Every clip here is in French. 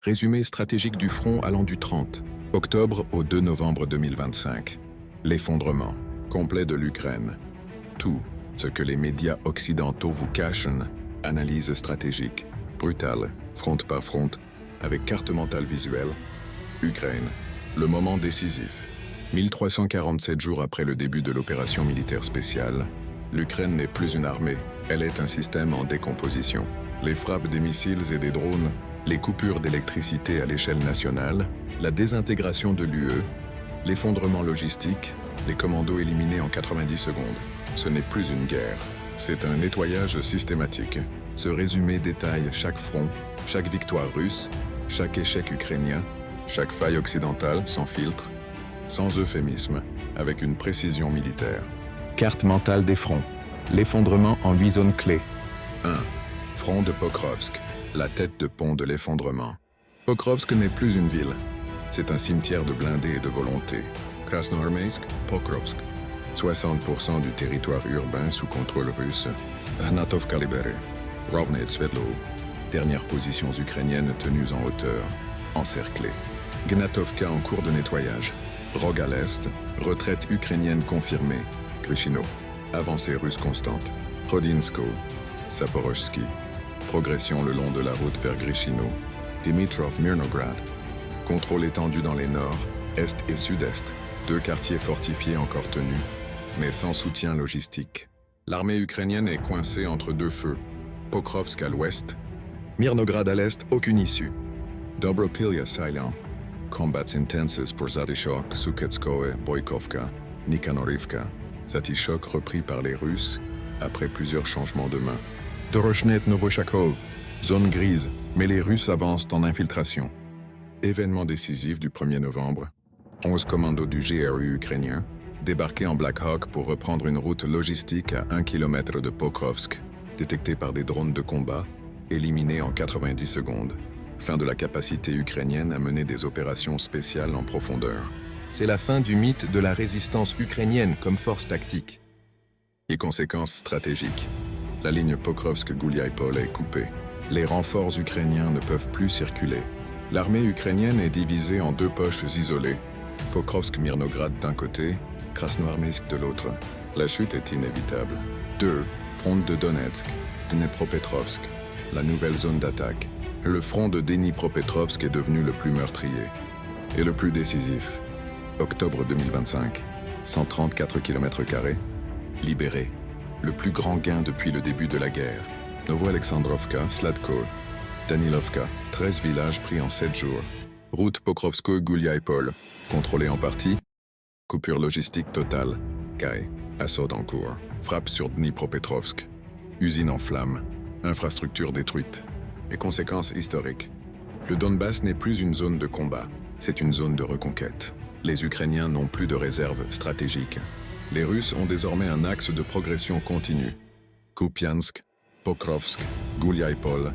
Résumé stratégique du front allant du 30 octobre au 2 novembre 2025. L'effondrement complet de l'Ukraine. Tout ce que les médias occidentaux vous cachent. Analyse stratégique, brutale, front par front, avec carte mentale visuelle. Ukraine, le moment décisif. 1347 jours après le début de l'opération militaire spéciale, l'Ukraine n'est plus une armée, elle est un système en décomposition. Les frappes des missiles et des drones, les coupures d'électricité à l'échelle nationale, la désintégration de l'UE, l'effondrement logistique, les commandos éliminés en 90 secondes. Ce n'est plus une guerre, c'est un nettoyage systématique. Ce résumé détaille chaque front, chaque victoire russe, chaque échec ukrainien, chaque faille occidentale sans filtre, sans euphémisme, avec une précision militaire. Carte mentale des fronts. L'effondrement en 8 zones clés. 1. Front de Pokrovsk, la tête de pont de l'effondrement. Pokrovsk n'est plus une ville. C'est un cimetière de blindés et de volonté. Krasnoarmeysk, Pokrovsk. 60% du territoire urbain sous contrôle russe. Anatovka libéré. Rovne-Svedlo. Dernières positions ukrainiennes tenues en hauteur, encerclées. Gnatovka en cours de nettoyage. Rog à l'est, retraite ukrainienne confirmée. Grishino. Avancée russe constante. Rodinsko. Zaporozhsky. Progression le long de la route vers Grishino. Dimitrov-Mirnograd. Contrôle étendu dans les nord, est et sud-est. 2 quartiers fortifiés encore tenus, mais sans soutien logistique. L'armée ukrainienne est coincée entre 2 feux. Pokrovsk à l'ouest, Mirnograd à l'est, aucune issue. Dobropilya silent. Combats intenses pour Zatishok, Suketskoe, Boykovka, Nikanorivka. Zatishok repris par les Russes après plusieurs changements de main. Doroshnet Novochakov, zone grise, mais les Russes avancent en infiltration. Événement décisif du 1er novembre. 11 commandos du GRU ukrainien, débarqués en Black Hawk pour reprendre une route logistique à 1 km de Pokrovsk, détectés par des drones de combat, éliminés en 90 secondes. Fin de la capacité ukrainienne à mener des opérations spéciales en profondeur. C'est la fin du mythe de la résistance ukrainienne comme force tactique. Et conséquences stratégiques. La ligne Pokrovsk-Gouliaïpol est coupée. Les renforts ukrainiens ne peuvent plus circuler. L'armée ukrainienne est divisée en 2 poches isolées. Pokrovsk-Mirnograd d'un côté, Krasnoarmeysk de l'autre. La chute est inévitable. 2. Front de Donetsk, Dnepropetrovsk, la nouvelle zone d'attaque. Le front de Dnipropetrovsk est devenu le plus meurtrier et le plus décisif. Octobre 2025, 134 km², libéré. Le plus grand gain depuis le début de la guerre. Novo-Alexandrovka, Sladko, Danilovka, 13 villages pris en 7 jours. Route Pokrovsko-Gouliaïpol, contrôlée en partie. Coupure logistique totale. Kai, assaut en cours. Frappe sur Dnipropetrovsk. Usine en flammes. Infrastructure détruite. Et conséquences historiques. Le Donbass n'est plus une zone de combat. C'est une zone de reconquête. Les Ukrainiens n'ont plus de réserve stratégique. Les Russes ont désormais un axe de progression continue. Kupiansk, Pokrovsk, Gouliaïpol,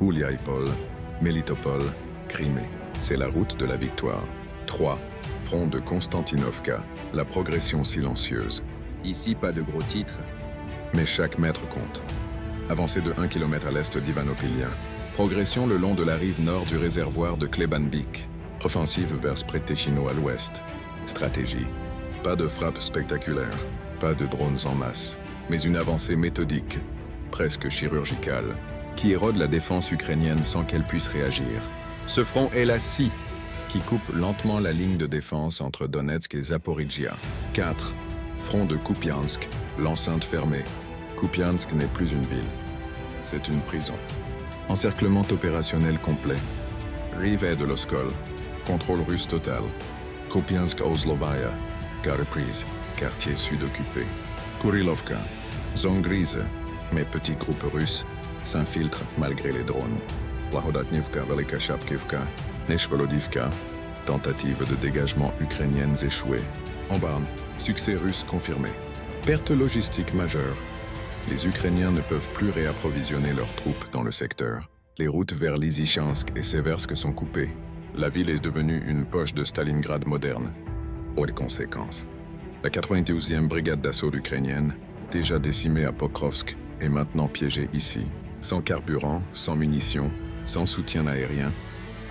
Uliaïpol, Melitopol, Crimée. C'est la route de la victoire. 3. Front de Konstantinovka, la progression silencieuse. Ici, pas de gros titres, mais chaque mètre compte. Avancée de 1 km à l'est d'Ivanopilya. Progression le long de la rive nord du réservoir de Klebanbik. Offensive vers Spretechino à l'ouest. Stratégie. Pas de frappe spectaculaire, pas de drones en masse, mais une avancée méthodique, presque chirurgicale, qui érode la défense ukrainienne sans qu'elle puisse réagir. Ce front est la scie, qui coupe lentement la ligne de défense entre Donetsk et Zaporizhia. 4. Front de Kupiansk, l'enceinte fermée. Kupiansk n'est plus une ville, c'est une prison. Encerclement opérationnel complet. Rive de l'Oskol, contrôle russe total. Kupiansk-Ozlovaya, gare prise, quartier sud occupé. Kurilovka, zone grise, mais petits groupes russes s'infiltrent malgré les drones. Lahodatnivka, Velika Shapkivka, Neshvolodivka, tentative de dégagement ukrainiennes échouées. En Barn, succès russe confirmé. Perte logistique majeure. Les Ukrainiens ne peuvent plus réapprovisionner leurs troupes dans le secteur. Les routes vers Lysychansk et Seversk sont coupées. La ville est devenue une poche de Stalingrad moderne. Autre conséquence. La 92e brigade d'assaut ukrainienne, déjà décimée à Pokrovsk, est maintenant piégée ici. Sans carburant, sans munitions, sans soutien aérien.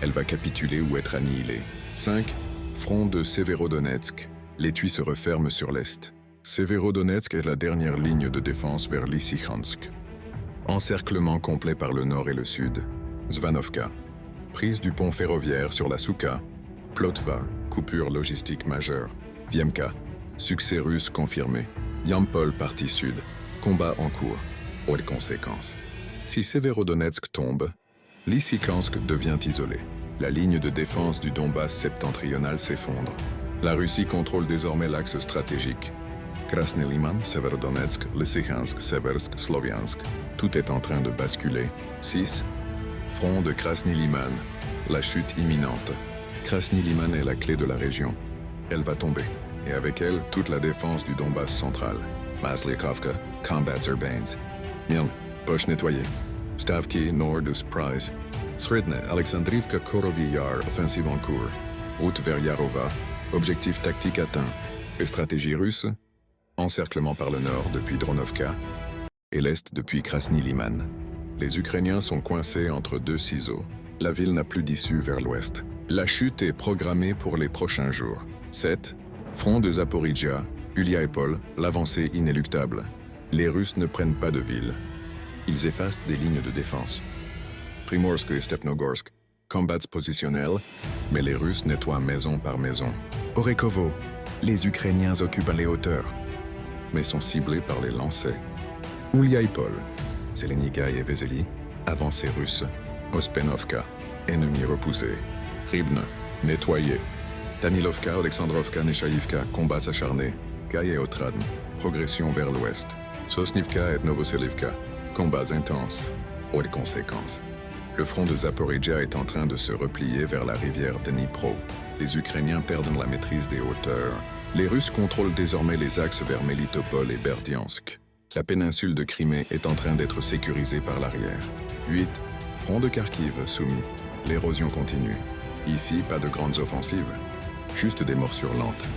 Elle va capituler ou être annihilée. 5. Front de Severodonetsk. L'étui se referme sur l'est. Severodonetsk est la dernière ligne de défense vers Lysychansk. Encerclement complet par le nord et le sud. Zvanovka. Prise du pont ferroviaire sur la Souka. Plotva. Coupure logistique majeure. Viemka. Succès russe confirmé. Yampol, partie sud. Combat en cours. Autres conséquences. Si Severodonetsk tombe, Lysychansk devient isolé. La ligne de défense du Donbass septentrional s'effondre. La Russie contrôle désormais l'axe stratégique. Krasny Liman, Severodonetsk, Lysychansk, Seversk, Sloviansk. Tout est en train de basculer. 6. Front de Krasny Liman. La chute imminente. Krasny Liman est la clé de la région. Elle va tomber. Et avec elle, toute la défense du Donbass central. Maslikovka, Combats Urbains. Milne, poche nettoyée. Stavki, Nord de Surprise. Sredne, Alexandrivka, Korovi-Yar, offensive en cours. Route vers Yarova, objectif tactique atteint. Et stratégie russe, encerclement par le nord depuis Dronovka et l'est depuis Krasny Liman. Les Ukrainiens sont coincés entre deux ciseaux. La ville n'a plus d'issue vers l'ouest. La chute est programmée pour les prochains jours. 7. Front de Zaporizhia, Uliaipol, l'avancée inéluctable. Les Russes ne prennent pas de ville. Ils effacent des lignes de défense. Primorsk et Stepnogorsk, combats positionnels, mais les Russes nettoient maison par maison. Orekhovo, les Ukrainiens occupent les hauteurs, mais sont ciblés par les lancers. Uliaipol, Selenika et Vesely, avancée russe. Ospenovka, ennemi repoussé. Ribne, nettoyé. Danilovka, Alexandrovka, Neshaïvka, combats acharnés. Gaïa et Otradn, progression vers l'ouest. Sosnivka et Novoselivka, combats intenses. Autres conséquences. Le front de Zaporizhia est en train de se replier vers la rivière Dnipro. Les Ukrainiens perdent la maîtrise des hauteurs. Les Russes contrôlent désormais les axes vers Melitopol et Berdiansk. La péninsule de Crimée est en train d'être sécurisée par l'arrière. 8. Front de Kharkiv soumis. L'érosion continue. Ici, pas de grandes offensives. Juste des morsures lentes.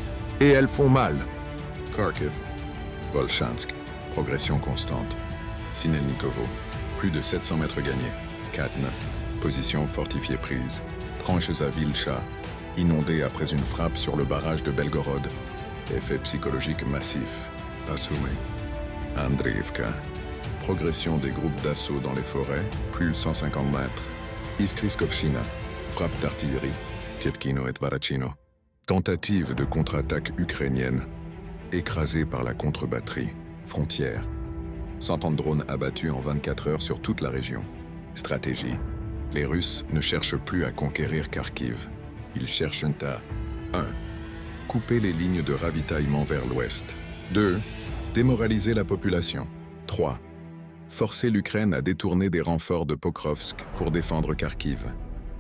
Et elles font mal. Kharkiv. Volchansk. Progression constante. Sinelnikovo. Plus de 700 mètres gagnés. Katyn. Position fortifiée prise. Tranches à Vilcha. Inondée après une frappe sur le barrage de Belgorod. Effet psychologique massif. Assumé. Andriivka. Progression des groupes d'assaut dans les forêts, plus 150 mètres. Iskriskovchina. Frappe d'artillerie. Kietkino et Varachino. Tentative de contre-attaque ukrainienne. Écrasée par la contre-batterie. Frontière. 130 drones abattus en 24 heures sur toute la région. Stratégie. Les Russes ne cherchent plus à conquérir Kharkiv. Ils cherchent à 1. Couper les lignes de ravitaillement vers l'ouest. 2. Démoraliser la population. 3. Forcer l'Ukraine à détourner des renforts de Pokrovsk pour défendre Kharkiv.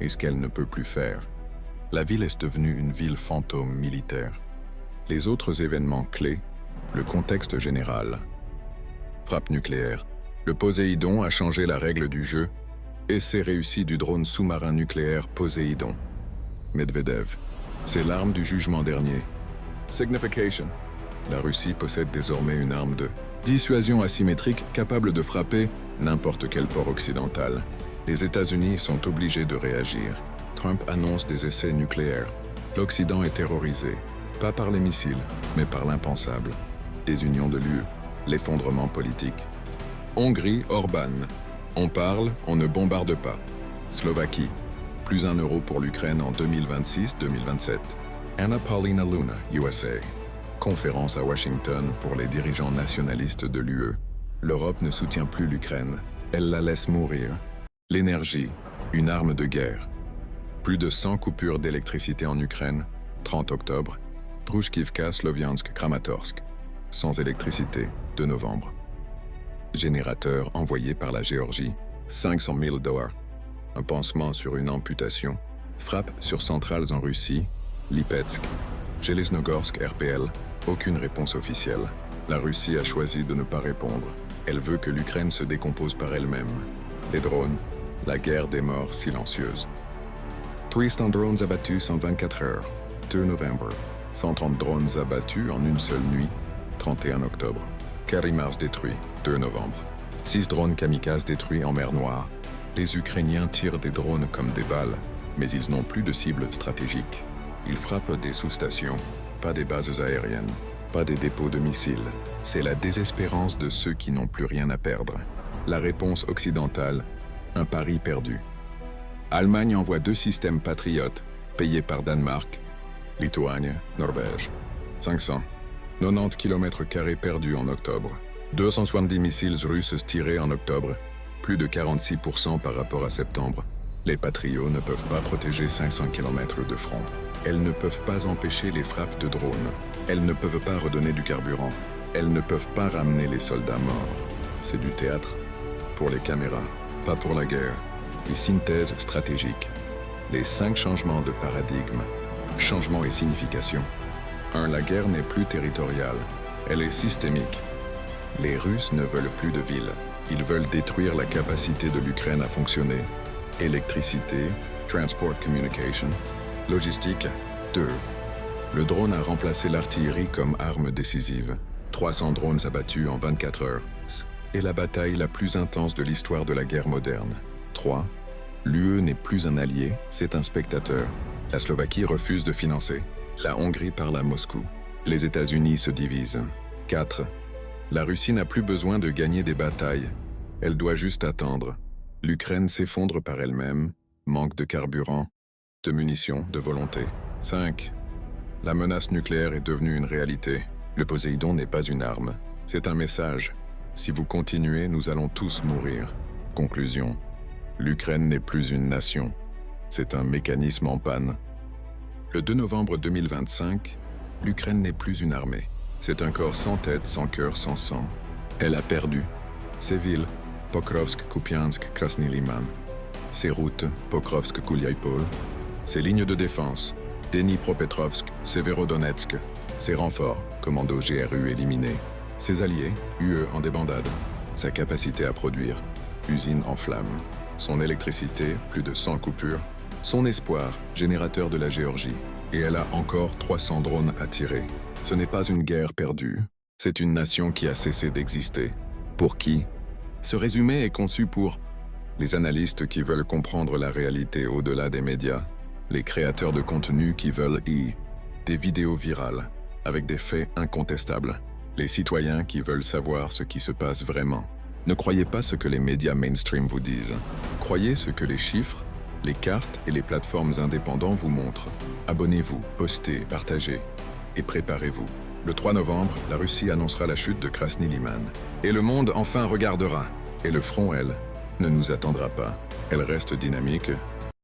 Et ce qu'elle ne peut plus faire. La ville est devenue une ville fantôme militaire. Les autres événements clés, le contexte général. Frappe nucléaire. Le Poséidon a changé la règle du jeu. Essai réussi du drone sous-marin nucléaire Poséidon. Medvedev. C'est l'arme du jugement dernier. Signification. La Russie possède désormais une arme de dissuasion asymétrique capable de frapper n'importe quel port occidental. Les États-Unis sont obligés de réagir. Trump annonce des essais nucléaires. L'Occident est terrorisé, pas par les missiles, mais par l'impensable. Désunion de l'UE, l'effondrement politique. Hongrie, Orban. On parle, on ne bombarde pas. Slovaquie. Plus 1 euro pour l'Ukraine en 2026-2027. Anna Paulina Luna, USA. Conférence à Washington pour les dirigeants nationalistes de l'UE. L'Europe ne soutient plus l'Ukraine. Elle la laisse mourir. L'énergie, une arme de guerre. Plus de 100 coupures d'électricité en Ukraine. 30 octobre. Druzhkivka, Sloviansk, Kramatorsk. Sans électricité, 2 novembre. Générateur envoyé par la Géorgie. 500 000 $. Un pansement sur une amputation. Frappe sur centrales en Russie. Lipetsk. Jelezhnogorsk, RPL. Aucune réponse officielle. La Russie a choisi de ne pas répondre. Elle veut que l'Ukraine se décompose par elle-même. Les drones. La guerre des morts silencieuse. 300 drones abattus en 24 heures. 2 novembre. 130 drones abattus en une seule nuit. 31 octobre. Karimars détruit. 2 novembre. 6 drones kamikazes détruits en mer Noire. Les Ukrainiens tirent des drones comme des balles. Mais ils n'ont plus de cible stratégique. Ils frappent des sous-stations, pas des bases aériennes, pas des dépôts de missiles. C'est la désespérance de ceux qui n'ont plus rien à perdre. La réponse occidentale, un pari perdu. Allemagne envoie 2 systèmes patriotes, payés par Danemark, Lituanie, Norvège. 590 km² perdus en octobre. 270 missiles russes tirés en octobre, plus de 46% par rapport à septembre. Les Patriots ne peuvent pas protéger 500 km de front. Elles ne peuvent pas empêcher les frappes de drones. Elles ne peuvent pas redonner du carburant. Elles ne peuvent pas ramener les soldats morts. C'est du théâtre. Pour les caméras, pas pour la guerre. Les synthèses stratégiques. Les 5 changements de paradigme. Changement et signification. 1. La guerre n'est plus territoriale. Elle est systémique. Les Russes ne veulent plus de villes. Ils veulent détruire la capacité de l'Ukraine à fonctionner. Électricité, transport communication, logistique. 2. Le drone a remplacé l'artillerie comme arme décisive. 300 drones abattus en 24 heures. Et la bataille la plus intense de l'histoire de la guerre moderne. 3. L'UE n'est plus un allié, c'est un spectateur. La Slovaquie refuse de financer. La Hongrie parle à Moscou. Les États-Unis se divisent. 4. La Russie n'a plus besoin de gagner des batailles. Elle doit juste attendre. L'Ukraine s'effondre par elle-même, manque de carburant, de munitions, de volonté. 5. La menace nucléaire est devenue une réalité. Le Poséidon n'est pas une arme, c'est un message. Si vous continuez, nous allons tous mourir. Conclusion. L'Ukraine n'est plus une nation. C'est un mécanisme en panne. Le 2 novembre 2025, l'Ukraine n'est plus une armée. C'est un corps sans tête, sans cœur, sans sang. Elle a perdu. Ses villes, Pokrovsk, Kupiansk, Krasny Liman. Ses routes, Pokrovsk, Kolyaïpol. Ses lignes de défense, Dnipropetrovsk, Severodonetsk. Ses renforts, commando GRU éliminés. Ses alliés, UE en débandade. Sa capacité à produire, usine en flammes. Son électricité, plus de 100 coupures. Son espoir, générateur de la Géorgie. Et elle a encore 300 drones à tirer. Ce n'est pas une guerre perdue. C'est une nation qui a cessé d'exister. Pour qui? Ce résumé est conçu pour les analystes qui veulent comprendre la réalité au-delà des médias, les créateurs de contenu qui veulent des vidéos virales, avec des faits incontestables, les citoyens qui veulent savoir ce qui se passe vraiment. Ne croyez pas ce que les médias mainstream vous disent. Croyez ce que les chiffres, les cartes et les plateformes indépendants vous montrent. Abonnez-vous, postez, partagez et préparez-vous. Le 3 novembre, la Russie annoncera la chute de Krasny Liman. Et le monde enfin regardera. Et le front, elle, ne nous attendra pas. Elle reste dynamique,